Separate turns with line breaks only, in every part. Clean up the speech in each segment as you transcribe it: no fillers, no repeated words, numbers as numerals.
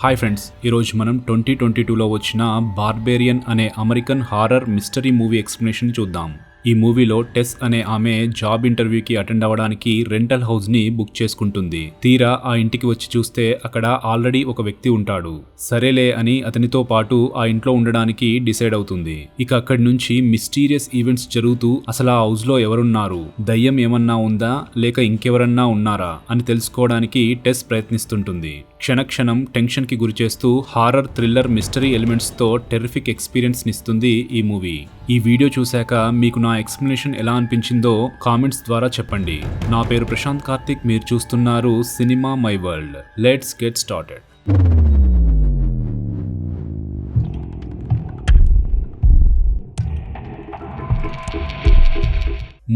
Hi friends, ఈరోజు మనం 2022లో వచ్చిన బార్బేరియన్ అనే American horror mystery movie explanation చూద్దాం. ఈ మూవీలో టెస్ అనే ఆమె జాబ్ ఇంటర్వ్యూకి అటెండ్ అవ్వడానికి రెంటల్ హౌస్ని బుక్ చేసుకుంటుంది. తీరా ఆ ఇంటికి వచ్చి చూస్తే అక్కడ ఆల్రెడీ ఒక వ్యక్తి ఉంటాడు. సరేలే అని అతనితో పాటు ఆ ఇంట్లో ఉండడానికి డిసైడ్ అవుతుంది. ఇక అక్కడి నుంచి మిస్టీరియస్ ఈవెంట్స్ జరుగుతూ అసలు ఆ హౌస్లో ఎవరున్నారు, దయ్యం ఏమన్నా ఉందా లేక ఇంకెవరన్నా ఉన్నారా అని తెలుసుకోవడానికి టెస్ ప్రయత్నిస్తుంటుంది. క్షణక్షణం టెన్షన్ కి గురిచేస్తూ హారర్ థ్రిల్లర్ మిస్టరీ ఎలిమెంట్స్ తో టెర్రిఫిక్ ఎక్స్పీరియన్స్ నిస్తుంది ఈ మూవీ. ఈ వీడియో చూశాక మీకు నా ఎక్స్ప్లెనేషన్ ఎలా అనిపించిందో కామెంట్స్ ద్వారా చెప్పండి. నా పేరు ప్రశాంత్ కార్తిక్, మీరు చూస్తున్నారు cinema my world. Let's get started.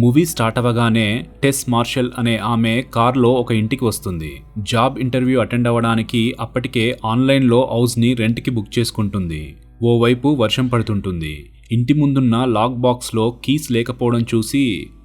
Movie start అవ్వగానే టెస్ మార్షల్ అనే ఆమె కార్లో ఒక ఇంటికి వస్తుంది. జాబ్ ఇంటర్వ్యూ అటెండ్ అవ్వడానికి అప్పటికే ఆన్లైన్లో హౌస్ని రెంట్కి బుక్ చేసుకుంటుంది. ఓవైపు వర్షం పడుతుంటుంది. ఇంటి ముందున్న లాక్ బాక్స్లో కీస్ లేకపోవడం చూసి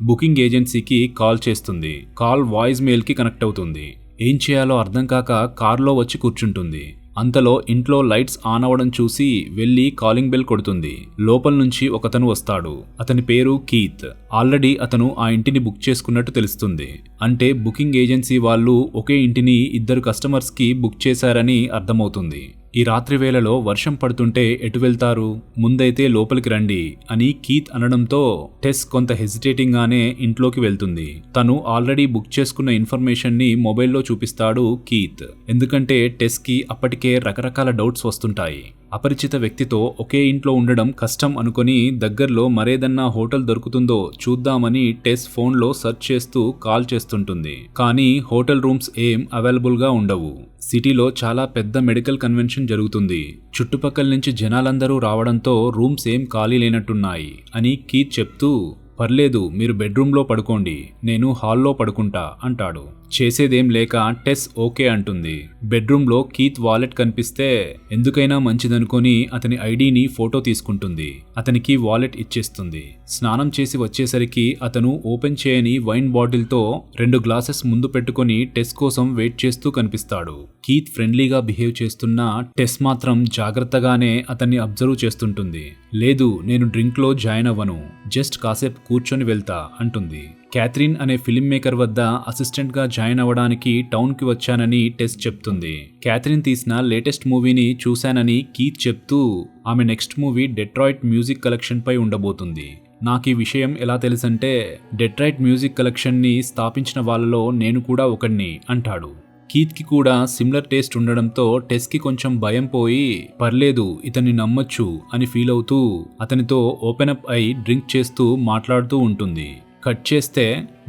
బుకింగ్ ఏజెన్సీకి కాల్ చేస్తుంది. కాల్ వాయిస్ మెయిల్కి కనెక్ట్ అవుతుంది. ఏం చేయాలో అర్థం కాక కార్లో వచ్చి కూర్చుంటుంది. అంతలో ఇంట్లో లైట్స్ ఆన్ అవ్వడం చూసి వెళ్లి కాలింగ్ బెల్ కొడుతుంది. లోపల నుంచి ఒకతను వస్తాడు. అతని పేరు కీత్. ఆల్రెడీ అతను ఆ ఇంటిని బుక్ చేసుకున్నట్టు తెలుస్తుంది. అంటే బుకింగ్ ఏజెన్సీ వాళ్ళు ఒకే ఇంటిని ఇద్దరు కస్టమర్స్ కి బుక్ చేశారని అర్థమవుతుంది. ఈ రాత్రి వేళలో వర్షం పడుతుంటే ఎటు వెళ్తారు, ముందైతే లోపలికి రండి అని కీత్ అనడంతో టెస్ కొంత హెసిటేటింగ్ గానే ఇంట్లోకి వెళ్తుంది. తను ఆల్రెడీ బుక్ చేసుకున్న ఇన్ఫర్మేషన్ ని మొబైల్లో చూపిస్తాడు కీత్. ఎందుకంటే టెస్ కి అప్పటికే రకరకాల డౌట్స్ వస్తుంటాయి. అపరిచిత వ్యక్తితో ఒకే ఇంట్లో ఉండడం కష్టం అనుకుని దగ్గరలో మరేదన్నా హోటల్ దొరుకుతుందో చూద్దామని టెస్ ఫోన్లో సెర్చ్ చేస్తూ కాల్ చేస్తుంటుంది. కానీ హోటల్ రూమ్స్ ఏం అవైలబుల్ గా ఉండవు. సిటీలో చాలా పెద్ద మెడికల్ కన్వెన్షన్ జరుగుతుంది. చుట్టుపక్కల నుంచి జనాలందరూ రావడంతో రూమ్స్ ఏం ఖాళీ లేనట్టున్నాయి అని కీత్ చెప్తూ, పర్లేదు మీరు బెడ్రూమ్లో పడుకోండి, నేను హాల్లో పడుకుంటా అంటాడు. చేసేదేం లేక టెస్ ఓకే అంటుంది. బెడ్రూమ్లో కీత్ వాలెట్ కనిపిస్తే ఎందుకైనా మంచిదనుకొని అతని ఐడిని ఫోటో తీసుకుంటుంది. అతనికి వాలెట్ ఇచ్చేస్తుంది. స్నానం చేసి వచ్చేసరికి అతను ఓపెన్ చేయని వైన్ బాటిల్తో 2 గ్లాసెస్ ముందు పెట్టుకుని టెస్ కోసం వెయిట్ చేస్తూ కనిపిస్తాడు. కీత్ ఫ్రెండ్లీగా బిహేవ్ చేస్తున్నా టెస్ మాత్రం జాగ్రత్తగానే అతన్ని అబ్జర్వ్ చేస్తుంటుంది. లేదు, నేను డ్రింక్లో జాయిన్ అవ్వను, జస్ట్ కాసేపు కూర్చొని వెళ్తా అంటుంది. క్యాథరిన్ అనే ఫిల్మ్ మేకర్ వద్ద అసిస్టెంట్ గా జాయిన్ అవ్వడానికి టౌన్ కి వచ్చానని టెస్ చెప్తుంది. క్యాథరిన్ తీసిన లేటెస్ట్ మూవీని చూశానని కీత్ చెప్తూ ఆమె next movie Detroit music collection పై ఉండబోతుంది. నాకు ఈ విషయం ఎలా తెలుసంటే డెట్రాయిట్ మ్యూజిక్ కలెక్షన్ ని స్థాపించిన వాళ్ళలో నేను కూడా ఒకడిని అంటాడు. కీత్ కి కూడా సిమిలర్ టేస్ట్ ఉండడంతో టెస్ కి కొంచెం భయం పోయి పర్లేదు ఇతన్ని నమ్మొచ్చు అని ఫీల్ అవుతూ అతనితో ఓపెన్ అప్ అయి డ్రింక్ చేస్తూ మాట్లాడుతూ ఉంటుంది. కట్ చేస్తే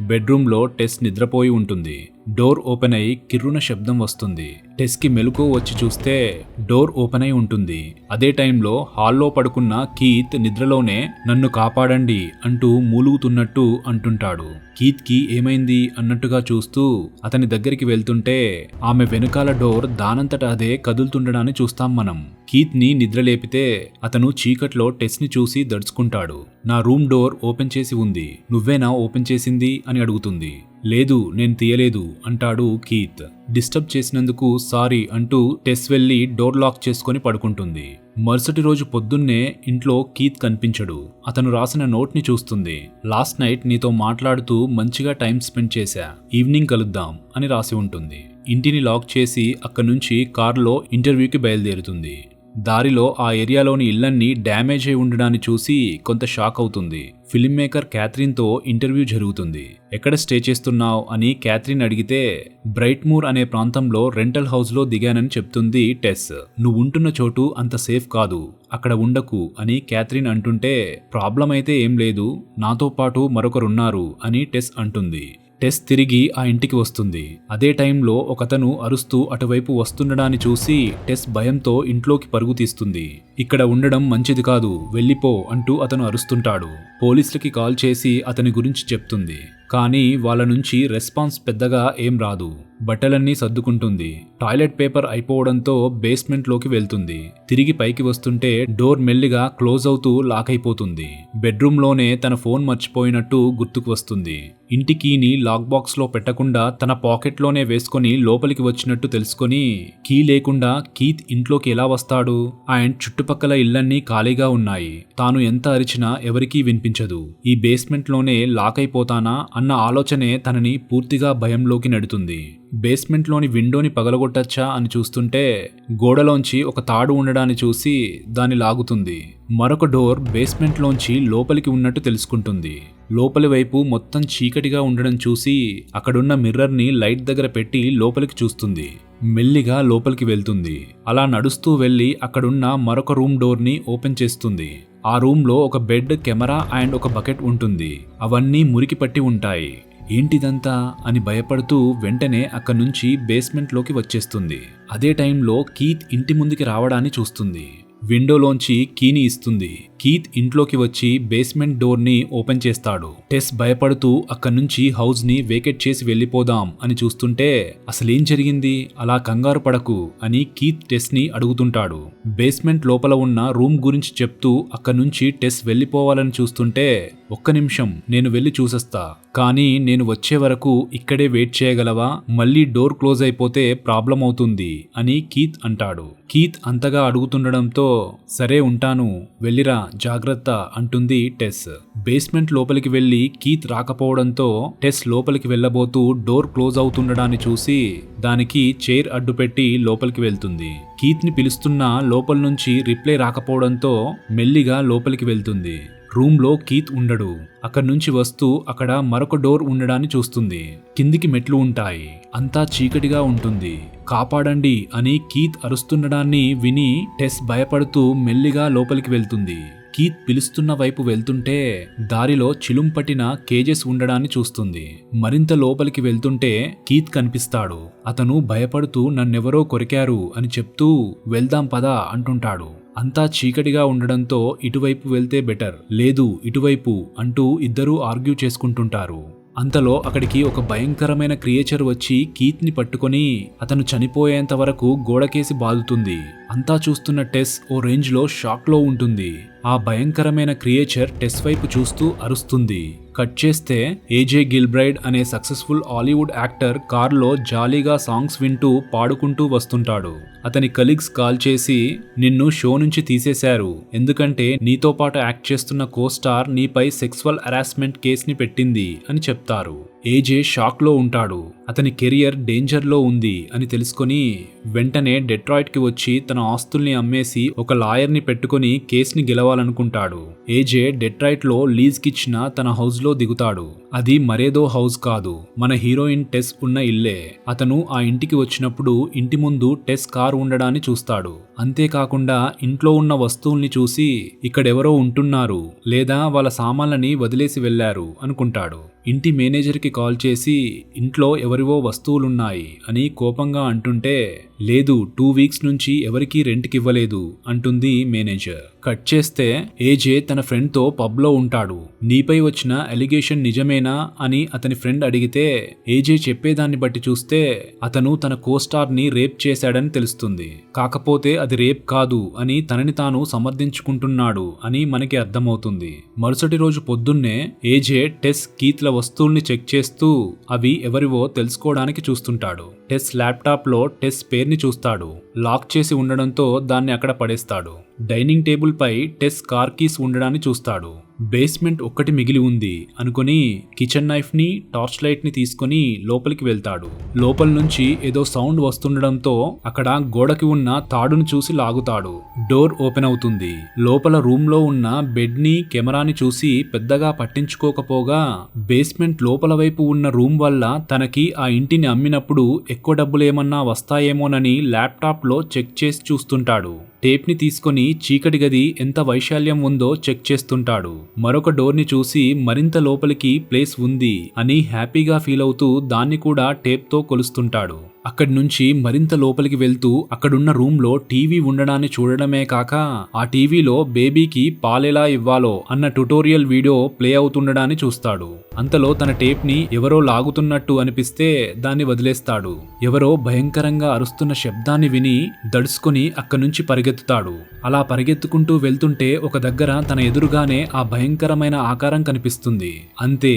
బెడ్రూమ్లో టెస్ నిద్రపోయి ఉంటుంది. డోర్ ఓపెన్ అయి కిర్రున శబ్దం వస్తుంది. టెస్కి మెలకు వచ్చి చూస్తే డోర్ ఓపెన్ అయి ఉంటుంది. అదే టైంలో హాల్లో పడుకున్న కీత్ నిద్రలోనే నన్ను కాపాడండి అంటూ మూలుగుతున్నట్టు అంటుంటాడు. కీత్కి ఏమైంది అన్నట్టుగా చూస్తూ అతని దగ్గరికి వెళ్తుంటే ఆమె వెనుకాల డోర్ దానంతట అదే కదులుతుండడాన్ని చూస్తాం మనం. కీత్ని నిద్రలేపితే అతను చీకట్లో టెస్ని చూసి దడుచుకుంటాడు. నా రూమ్ డోర్ ఓపెన్ చేసి ఉంది, నువ్వేనా ఓపెన్ చేసింది అని అడుగుతుంది. లేదు, నేను తీయలేదు అంటాడు కీత్. డిస్టర్బ్ చేసినందుకు సారీ అంటూ టెస్ వెళ్లి డోర్ లాక్ చేసుకుని పడుకుంటుంది. మరుసటి రోజు పొద్దున్నే ఇంట్లో కీత్ కనిపించడు. అతను రాసిన నోట్ ని చూస్తుంది. లాస్ట్ నైట్ నీతో మాట్లాడుతూ మంచిగా టైం స్పెండ్ చేశా, ఈవినింగ్ కలుద్దాం అని రాసి ఉంటుంది. ఇంటిని లాక్ చేసి అక్కడి నుంచి కారులో ఇంటర్వ్యూకి బయలుదేరుతుంది. దారిలో ఆ ఏరియాలోని ఇళ్లన్నీ డ్యామేజ్ అయి ఉండడాన్ని చూసి కొంత షాక్ అవుతుంది. ఫిల్మ్ మేకర్ క్యాథరిన్తో ఇంటర్వ్యూ జరుగుతుంది. ఎక్కడ స్టే చేస్తున్నావు అని క్యాథరిన్ అడిగితే బ్రైట్మూర్ అనే ప్రాంతంలో రెంటల్ హౌస్లో దిగానని చెప్తుంది టెస్. నువ్వు ఉంటున్న చోటు అంత సేఫ్ కాదు, అక్కడ ఉండకు అని క్యాథరిన్ అంటుంటే ప్రాబ్లం అయితే ఏం లేదు, నాతో పాటు మరొకరున్నారు అని టెస్ అంటుంది. టెస్ తిరిగి ఆ ఇంటికి వస్తుంది. అదే టైంలో ఒకతను అరుస్తూ అటువైపు వస్తుండడాన్ని చూసి టెస్ భయంతో ఇంట్లోకి పరుగు తీస్తుంది. ఇక్కడ ఉండడం మంచిది కాదు, వెళ్ళిపో అంటూ అతను అరుస్తుంటాడు. పోలీసులకి కాల్ చేసి అతని గురించి చెప్తుంది. కానీ వాళ్ళ నుంచి రెస్పాన్స్ పెద్దగా ఏం రాదు. బట్టలన్నీ సర్దుకుంటుంది. టాయిలెట్ పేపర్ అయిపోవడంతో బేస్మెంట్ లోకి వెళ్తుంది. తిరిగి పైకి వస్తుంటే డోర్ మెల్లిగా క్లోజ్ అవుతూ లాక్ అయిపోతుంది. బెడ్రూమ్ లోనే తన ఫోన్ మర్చిపోయినట్టు గుర్తుకు వస్తుంది. ఇంటి కీని లాక్ బాక్స్ లో పెట్టకుండా తన పాకెట్ లోనే వేసుకొని లోపలికి వచ్చినట్టు తెలుసుకొని కీ లేకుండా కీత్ ఇంట్లోకి ఎలా వస్తాడు? అండ్ చుట్టుపక్కల ఇళ్లన్నీ ఖాళీగా ఉన్నాయి. తాను ఎంత అరిచినా ఎవరికీ వినిపించదు. ఈ బేస్మెంట్ లోనే లాక్ అయిపోతానా అన్న ఆలోచనే తనని పూర్తిగా భయంలోకి నెడుతుంది. బేస్మెంట్ లోని విండోని పగలగొట్టచ్చా అని చూస్తుంటే గోడలోంచి ఒక తాడు ఉండడాన్ని చూసి దాన్ని లాగుతుంది. మరొక డోర్ బేస్మెంట్ లోంచి లోపలికి ఉన్నట్టు తెలుసుకుంటుంది. లోపలి వైపు మొత్తం చీకటిగా ఉండడం చూసి అక్కడున్న మిర్రర్ ని లైట్ దగ్గర పెట్టి లోపలికి చూస్తుంది. మెల్లిగా లోపలికి వెళ్తుంది. అలా నడుస్తూ వెళ్లి అక్కడున్న మరొక రూమ్ డోర్ ని ఓపెన్ చేస్తుంది. ఆ రూమ్ లో ఒక బెడ్, కెమెరా అండ్ ఒక బకెట్ ఉంటుంది. అవన్నీ మురికి పట్టి ఉంటాయి. ఏంటిదంతా అని భయపడుతూ వెంటనే అక్కడి నుంచి బేస్మెంట్ లోకి వచ్చేస్తుంది. అదే టైంలో కీత్ ఇంటి ముందుకి రావడాన్ని చూస్తుంది. విండోలోంచి కీని ఇస్తుంది. కీత్ ఇంట్లోకి వచ్చి బేస్మెంట్ డోర్ ని ఓపెన్ చేస్తాడు. టెస్ భయపడుతూ అక్కడి నుంచి హౌస్ ని వేకెట్ చేసి వెళ్లిపోదాం అని చూస్తుంటే అసలేం జరిగింది? అలా కంగారు పడకు అని కీత్ టెస్ ని అడుగుతుంటాడు. బేస్మెంట్ లోపల ఉన్న రూమ్ గురించి చెప్తూ అక్కడి నుంచి టెస్ వెళ్లిపోవాలని చూస్తుంటే ఒక్క నిమిషం, నేను వెళ్లి చూసొస్తా, కానీ నేను వచ్చే వరకు ఇక్కడే వెయిట్ చేయగలవా? మళ్ళీ డోర్ క్లోజ్ అయిపోతే ప్రాబ్లం అవుతుంది అని కీత్ అంటాడు. కీత్ అంతగా అడుగుతుండడంతో సరే ఉంటాను, వెళ్ళిరా, జాగ్రత్త అంటుంది టెస్. బేస్మెంట్ లోపలికి వెళ్లి కీత్ రాకపోవడంతో టెస్ లోపలికి వెళ్లబోతూ డోర్ క్లోజ్ అవుతుండడాన్ని చూసి దానికి చైర్ అడ్డుపెట్టి లోపలికి వెళ్తుంది. కీత్ ని పిలుస్తున్నా లోపల నుంచి రిప్లై రాకపోవడంతో మెల్లిగా లోపలికి వెళ్తుంది. రూమ్ లో కీత్ ఉండడు. అక్కడి నుంచి వస్తూ అక్కడ మరొక డోర్ ఉండడాన్ని చూస్తుంది. కిందికి మెట్లు ఉంటాయి. అంతా చీకటిగా ఉంటుంది. కాపాడండి అని కీత్ అరుస్తుండడాన్ని విని టెస్ భయపడుతూ మెల్లిగా లోపలికి వెళ్తుంది. కీత్ పిలుస్తున్న వైపు వెళ్తుంటే దారిలో చిలుం పట్టిన కేజెస్ ఉండడాన్ని చూస్తుంది. మరింత లోపలికి వెళ్తుంటే కీత్ కనిపిస్తాడు. అతను భయపడుతూ నన్నెవరో కొరికారు అని చెప్తూ వెళ్దాం పదా అంటుంటాడు. అంతా చీకటిగా ఉండడంతో ఇటువైపు వెళ్తే బెటర్, లేదు ఇటువైపు అంటూ ఇద్దరూ ఆర్గ్యూ చేసుకుంటుంటారు. అంతలో అక్కడికి ఒక భయంకరమైన క్రియేచర్ వచ్చి కీత్ ని పట్టుకొని అతను చనిపోయేంత వరకు గోడకేసి బాదుతుంది. అంతా చూస్తున్న టెస్ ఓ రేంజ్ లో షాక్ లో ఉంటుంది. ఆ భయంకరమైన క్రియేచర్ టెస్ వైపు చూస్తూ అరుస్తుంది. కట్ చేస్తే ఏజే గిల్బ్రైడ్ అనే సక్సెస్ఫుల్ హాలీవుడ్ యాక్టర్ కార్లో జాలీగా సాంగ్స్ వింటూ పాడుకుంటూ వస్తుంటాడు. అతని కలీగ్స్ కాల్ చేసి నిన్ను షో నుంచి తీసేశారు, ఎందుకంటే నీతో పాటు యాక్ట్ చేస్తున్న కో స్టార్ నీపై సెక్సువల్ హరాస్మెంట్ కేసుని పెట్టింది అని చెప్తారు. ఏజే షాక్ లో ఉంటాడు. అతని కెరియర్ డేంజర్ లో ఉంది అని తెలుసుకొని వెంటనే డెట్రాయిట్ కి వచ్చి తన ఆస్తుల్ని అమ్మేసి ఒక లాయర్ ని పెట్టుకుని కేసుని గెలవాలనుకుంటాడు. ఏజే డెట్రాయిట్ లో లీజ్ కిచ్చిన తన హౌస్ లో దిగుతాడు. అది మరేదో హౌస్ కాదు, మన హీరోయిన్ టెస్ ఉన్న ఇల్లే. అతను ఆ ఇంటికి వచ్చినప్పుడు ఇంటి ముందు టెస్ కార్ ఉండడాన్ని చూస్తాడు. అంతేకాకుండా ఇంట్లో ఉన్న వస్తువుల్ని చూసి ఇక్కడెవరో ఉంటున్నారు లేదా వాళ్ళ సామాన్లని వదిలేసి వెళ్లారు అనుకుంటాడు. ఇంటి మేనేజర్ కి కాల్ చేసి ఇంట్లో ఎవరివో వస్తువులున్నాయి అని కోపంగా అంటుంటే లేదు, 2 వీక్స్ నుంచి ఎవరికీ రెంట్కి ఇవ్వలేదు అంటుంది మేనేజర్. కట్ చేస్తే ఏజే తన ఫ్రెండ్ తో పబ్ లో ఉంటాడు. నీపై వచ్చిన అలిగేషన్ నిజమేనా అని అతని ఫ్రెండ్ అడిగితే ఏజే చెప్పేదాన్ని బట్టి చూస్తే అతను తన కోస్టార్ ని రేప్ చేశాడని తెలుస్తుంది. కాకపోతే అది రేప్ కాదు అని తనని తాను సమర్థించుకుంటున్నాడు అని మనకి అర్థమవుతుంది. మరుసటి రోజు పొద్దున్నే ఏజే టెస్ కీత్ల వస్తువుల్ని చెక్ చేస్తూ అవి ఎవరివో తెలుసుకోవడానికి చూస్తుంటాడు. టెస్ ల్యాప్టాప్ లో టెస్ పేరుని చూస్తాడు. లాక్ చేసి ఉండడంతో దాన్ని అక్కడ పడేస్తాడు. డైనింగ్ టేబుల్ పై టెస్ కార్ కీస్ ఉండడాన్ని చూస్తాడు. బేస్మెంట్ ఒక్కటి మిగిలి ఉంది అనుకుని కిచెన్ నైఫ్ ని, టార్చ్ లైట్ ని తీసుకుని లోపలికి వెళ్తాడు. లోపల నుంచి ఏదో సౌండ్ వస్తుండడంతో అక్కడ గోడకి ఉన్న తాడును చూసి లాగుతాడు. డోర్ ఓపెన్ అవుతుంది. లోపల రూమ్ లో ఉన్న బెడ్ ని, కెమెరాని చూసి పెద్దగా పట్టించుకోకపోగా బేస్మెంట్ లోపల వైపు ఉన్న రూమ్ వల్ల తనకి ఆ ఇంటిని అమ్మినప్పుడు ఎక్కువ డబ్బులేమన్నా వస్తాయేమోనని ల్యాప్టాప్ లో చెక్ చేసి చూస్తుంటాడు. టేప్ని తీసుకొని చీకటి గది ఎంత వైశాల్యం ఉందో చెక్ చేస్తుంటాడు. మరొక డోర్ని చూసి మరింత లోపలికి ప్లేస్ ఉంది అని హ్యాపీగా ఫీల్ అవుతూ దాన్ని కూడా టేప్తో కొలుస్తుంటాడు. అక్కడి నుంచి మరింత లోపలికి వెళ్తూ అక్కడున్న రూమ్లో టీవీ ఉండడాన్ని చూడడమే కాక ఆ టీవీలో బేబీకి పాలెలా ఇవ్వాలో అన్న ట్యుటోరియల్ వీడియో ప్లే అవుతుండడాన్ని చూస్తాడు. అంతలో తన టేప్ని ఎవరో లాగుతున్నట్టు అనిపిస్తే దాన్ని వదిలేస్తాడు. ఎవరో భయంకరంగా అరుస్తున్న శబ్దాన్ని విని దడుచుకుని అక్కడి నుంచి పరిగెత్తుతాడు. అలా పరిగెత్తుకుంటూ వెళ్తుంటే ఒక దగ్గర తన ఎదురుగానే ఆ భయంకరమైన ఆకారం కనిపిస్తుంది. అంతే,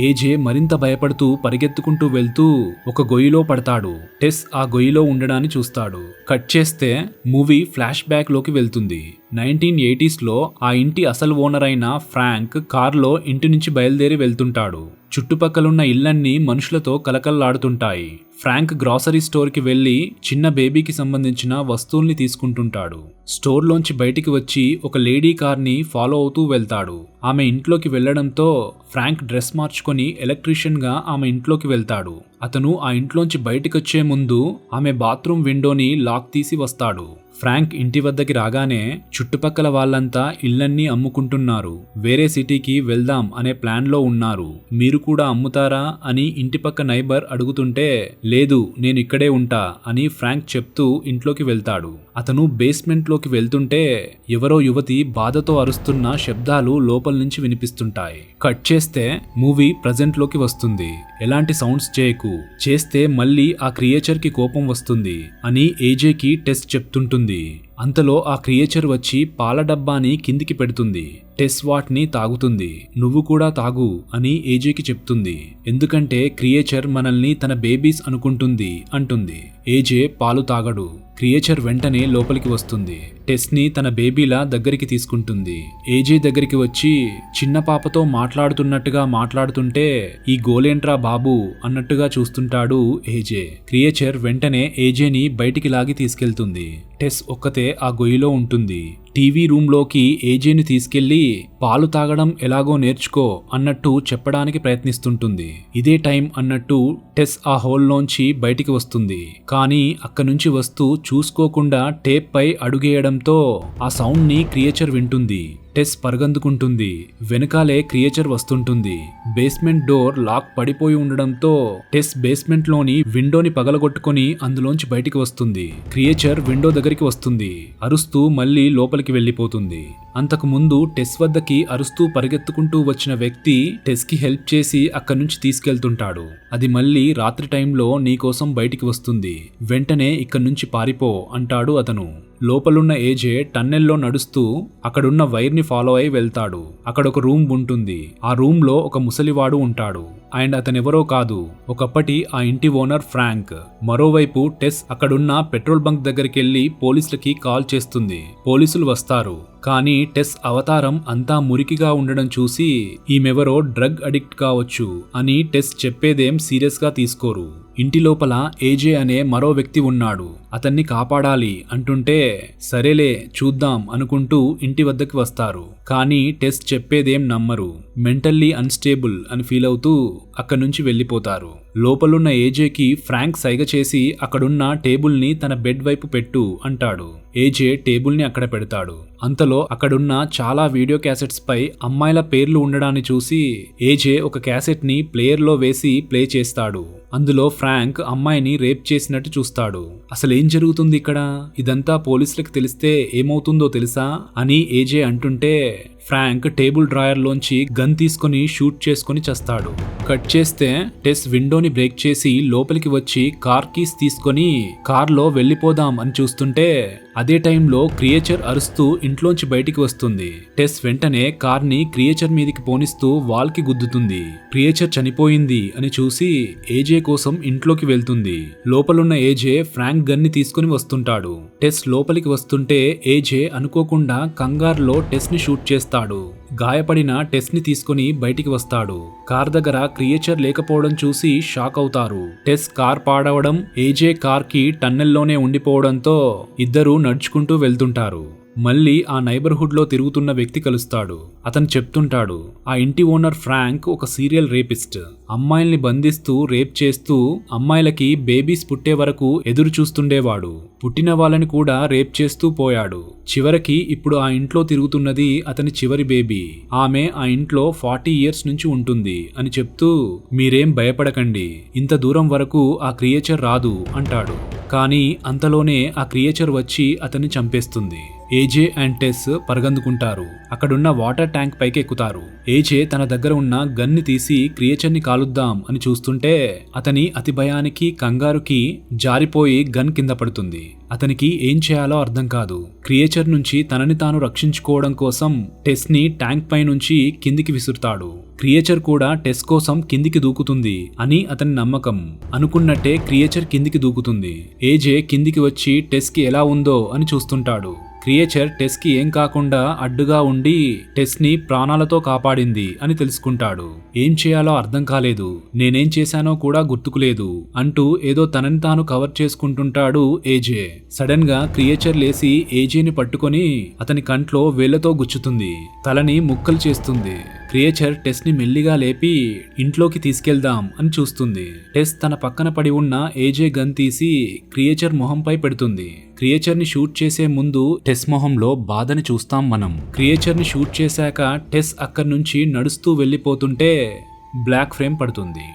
ఏజే మరింత భయపడుతూ పరిగెత్తుకుంటూ వెళ్తూ ఒక గొయ్యిలో పడతాడు. టెస్ ఆ గొయ్యిలో ఉండడాన్ని చూస్తాడు. కట్ చేస్తే మూవీ ఫ్లాష్ బ్యాక్ లోకి వెళ్తుంది. 1980sలో ఆ ఇంటి అసలు ఓనర్ అయిన ఫ్రాంక్ కార్లో ఇంటి నుంచి బయలుదేరి వెళ్తుంటాడు. చుట్టుపక్కలున్న ఇళ్లన్నీ మనుషులతో కలకల్లాడుతుంటాయి. ఫ్రాంక్ గ్రాసరీ స్టోర్కి వెళ్లి చిన్న బేబీకి సంబంధించిన వస్తువుల్ని తీసుకుంటుంటాడు. స్టోర్లోంచి బయటికి వచ్చి ఒక లేడీ కార్ని ఫాలో అవుతూ వెళ్తాడు. ఆమె ఇంట్లోకి వెళ్లడంతో ఫ్రాంక్ డ్రెస్ మార్చుకొని ఎలక్ట్రీషియన్గా ఆమె ఇంట్లోకి వెళ్తాడు. అతను ఆ ఇంట్లోంచి బయటికొచ్చే ముందు ఆమె బాత్రూమ్ విండోని లాక్ తీసి వస్తాడు. ఫ్రాంక్ ఇంటి వద్దకి రాగానే చుట్టుపక్కల వాళ్ళంతా ఇళ్లన్నీ అమ్ముకుంటున్నారు, వేరే సిటీకి వెళ్దాం అనే ప్లాన్లో ఉన్నారు, మీరు కూడా అమ్ముతారా అని ఇంటి పక్క నైబర్ అడుగుతుంటే లేదు నేను ఇక్కడే ఉంటా అని ఫ్రాంక్ చెప్తూ ఇంట్లోకి వెళ్తాడు. అతను బేస్మెంట్లోకి వెళ్తుంటే ఎవరో యువతి బాధతో అరుస్తున్న శబ్దాలు లోపల నుంచి వినిపిస్తుంటాయి. కట్ చేస్తే మూవీ ప్రజెంట్ లోకి వస్తుంది. ఎలాంటి సౌండ్స్ చేయకు, చేస్తే మళ్ళీ ఆ క్రియేచర్ కి కోపం వస్తుంది అని ఏజేకి టెస్ చెప్తుంటుంది. అంతలో ఆ క్రియేచర్ వచ్చి పాల డబ్బాని కిందికి పెడుతుంది. టెస్ వాట్ని తాగుతుంది. నువ్వు కూడా తాగు అని ఏజేకి చెప్తుంది. ఎందుకంటే క్రియేచర్ మనల్ని తన బేబీస్ అనుకుంటుంది అంటుంది. ఏజే పాలు తాగడు. క్రియేచర్ వెంటనే లోపలికి వస్తుంది. టెస్ని తన బేబీలా దగ్గరికి తీసుకుంటుంది. ఏజే దగ్గరికి వచ్చి చిన్న పాపతో మాట్లాడుతున్నట్టుగా మాట్లాడుతుంటే ఈ గోలేంట్రా బాబు అన్నట్టుగా చూస్తుంటాడు ఏజే. క్రియేచర్ వెంటనే ఏజేని బయటికి లాగి తీసుకెళ్తుంది. టెస్ ఒక్కతే ఆ గొయ్యిలో ఉంటుంది. టీవీ రూమ్లోకి ఏజేని తీసుకెళ్లి పాలు తాగడం ఎలాగో నేర్చుకో అన్నట్టు చెప్పడానికి ప్రయత్నిస్తుంటుంది. ఇదే టైం అన్నట్టు టెస్ ఆ హోల్లోంచి బయటికి వస్తుంది. కానీ అక్కడి నుంచి వస్తూ చూసుకోకుండా టేప్ పై అడుగేయడంతో ఆ సౌండ్ ని క్రియేచర్ వింటుంది. టెస్ పరుగందుకుంటుంది. వెనకాలే క్రియేచర్ వస్తుంటుంది. బేస్మెంట్ డోర్ లాక్ పడిపోయి ఉండడంతో టెస్ బేస్మెంట్ లోని విండోని పగలగొట్టుకుని అందులోంచి బయటికి వస్తుంది. క్రియేచర్ విండో దగ్గరికి వస్తుంది. అరుస్తూ మళ్ళీ లోపలికి వెళ్లిపోతుంది. అంతకు ముందు టెస్ వద్దకి అరుస్తూ పరిగెత్తుకుంటూ వచ్చిన వ్యక్తి టెస్ కి హెల్ప్ చేసి అక్కడి నుంచి తీసుకెళ్తుంటాడు. అది మళ్ళీ రాత్రి టైంలో నీకోసం బయటికి వస్తుంది, వెంటనే ఇక్కడి నుంచి పారిపో అంటాడు అతను. లోపలున్న ఏజే టన్నెల్లో నడుస్తూ అక్కడున్న వైర్ని ఫాలో అయి వెళ్తాడు. అక్కడ ఒక రూమ్ ఉంటుంది. ఆ రూమ్ లో ఒక ముసలివాడు ఉంటాడు. అండ్ అతనెవరో కాదు, ఒకప్పటి ఆ ఇంటి ఓనర్ ఫ్రాంక్. మరోవైపు టెస్ అక్కడున్న పెట్రోల్ బంక్ దగ్గరికెళ్లి పోలీసులకి కాల్ చేస్తుంది. పోలీసులు వస్తారు. కానీ టెస్ అవతారం అంతా మురికిగా ఉండడం చూసి ఈమెవరో డ్రగ్ అడిక్ట్ కావచ్చు అని టెస్ చెప్పేదేం సీరియస్ గా తీసుకోరు. ఇంటి లోపల ఏజే అనే మరో వ్యక్తి ఉన్నాడు. అతన్ని కాపాడాలి అంటుంటే సరేలే చూద్దాం అనుకుంటూ ఇంటి వద్దకు వస్తారు. కానీ టెస్ చెప్పేదేం నమ్మరు. మెంటల్లీ అన్స్టేబుల్ అని ఫీల్ అవుతూ అక్కడి నుంచి వెళ్లిపోతారు. లోపలున్న ఏజేకి ఫ్రాంక్ సైగ చేసి అక్కడున్న టేబుల్ని తన బెడ్ వైపు పెట్టు అంటాడు. ఏజే టేబుల్ని అక్కడ పెడతాడు. అంతలో అక్కడున్న చాలా వీడియో క్యాసెట్స్ పై అమ్మాయిల పేర్లు ఉండడాన్ని చూసి ఏజే ఒక క్యాసెట్ ని ప్లేయర్ లో వేసి ప్లే చేస్తాడు. అందులో ఫ్రాంక్ అమ్మాయిని రేప్ చేసినట్టు చూస్తాడు. అసలేం జరుగుతుంది ఇక్కడ? ఇదంతా పోలీసులకు తెలిస్తే ఏమవుతుందో తెలుసా అని ఏజే అంటుంటే ఫ్రాంక్ టేబుల్ డ్రాయర్ లోంచి గన్ తీసుకుని షూట్ చేసుకుని చస్తాడు. కట్ చేస్తే టెస్ విండోని బ్రేక్ చేసి లోపలికి వచ్చి కార్ కీస్ తీసుకుని కార్లో వెళ్లిపోదాం అని చూస్తుంటే అదే టైంలో క్రియేచర్ అరుస్తూ ఇంట్లోంచి బయటికి వస్తుంది. టెస్ వెంటనే కార్ని క్రియేచర్ మీదికి పోనిస్తూ వాల్ కి గుద్దుతుంది. క్రియేచర్ చనిపోయింది అని చూసి ఏజే కోసం ఇంట్లోకి వెళ్తుంది. లోపలున్న ఏజే ఫ్రాంక్ గన్ని తీసుకుని వస్తుంటాడు. టెస్ లోపలికి వస్తుంటే ఏజే అనుకోకుండా కంగారులో టెస్ ని షూట్ చేస్తాడు. గాయపడిన టెస్ ని తీసుకుని బయటికి వస్తాడు. కార్ దగ్గర క్రియేచర్ లేకపోవడం చూసి షాక్ అవుతారు. టెస్ కార్ పాడవడం, ఏజే కార్ కి టన్నెల్లోనే ఉండిపోవడంతో ఇద్దరు నడుచుకుంటూ వెళ్తుంటారు. మళ్ళీ ఆ నైబర్హుడ్ లో తిరుగుతున్న వ్యక్తి కలుస్తాడు. అతను చెప్తుంటాడు, ఆ ఇంటి ఓనర్ ఫ్రాంక్ ఒక సీరియల్ రేపిస్ట్. అమ్మాయిల్ని బంధిస్తూ రేప్ చేస్తూ అమ్మాయిలకి బేబీస్ పుట్టే వరకు ఎదురు చూస్తుండేవాడు. పుట్టిన వాళ్ళని కూడా రేప్ చేస్తూ పోయాడు. చివరికి ఇప్పుడు ఆ ఇంట్లో తిరుగుతున్నది అతని చివరి బేబీ. ఆమె ఆ ఇంట్లో 40 years నుంచి ఉంటుంది అని చెప్తూ, మీరేం భయపడకండి, ఇంత దూరం వరకు ఆ క్రియేచర్ రాదు అంటాడు. కానీ అంతలోనే ఆ క్రియేచర్ వచ్చి అతన్ని చంపేస్తుంది. ఏజే అండ్ టెస్ పరగందుకుంటారు. అక్కడున్న వాటర్ ట్యాంక్ పైకి ఎక్కుతారు. ఏజే తన దగ్గర ఉన్న గన్ని తీసి క్రియేచర్ని కాలుద్దాం అని చూస్తుంటే అతని అతి భయానికి కంగారుకి జారిపోయి గన్ కింద పడుతుంది. అతనికి ఏం చేయాలో అర్థం కాదు. క్రియేచర్ నుంచి తనని తాను రక్షించుకోవడం కోసం టెస్ ని ట్యాంక్ పై నుంచి కిందికి విసురుతాడు. క్రియేచర్ కూడా టెస్ కోసం కిందికి దూకుతుంది అని అతని నమ్మకం. అనుకున్నట్టే క్రియేచర్ కిందికి దూకుతుంది. ఏజే కిందికి వచ్చి టెస్ కి ఎలా ఉందో అని చూస్తుంటాడు. క్రియేచర్ టెస్ కి ఏం కాకుండా అడ్డుగా ఉండి టెస్ ని ప్రాణాలతో కాపాడింది అని తెలుసుకుంటాడు. ఏం చేయాలో అర్థం కాలేదు, నేనేం చేశానో కూడా గుర్తుకులేదు అంటూ ఏదో తనని తాను కవర్ చేసుకుంటుంటాడు ఏజే. సడన్ గా క్రియేచర్ లేసి ఏజేని పట్టుకొని అతని కంట్లో వేళ్లతో గుచ్చుతుంది. తలని ముక్కలు చేస్తుంది. క్రియేచర్ టెస్ ని మెల్లిగా లేపి ఇంట్లోకి తీసుకెళ్దాం అని చూస్తుంది. టెస్ తన పక్కన పడి ఉన్న ఏజే గన్ తీసి క్రియేచర్ మొహంపై పెడుతుంది. క్రియేచర్ ని షూట్ చేసే ముందు టెస్ మొహంలో బాధని చూస్తాం మనం. క్రియేచర్ ని షూట్ చేశాక టెస్ అక్కడి నుంచి నడుస్తూ వెళ్లిపోతుంటే బ్లాక్ ఫ్రేమ్ పడుతుంది.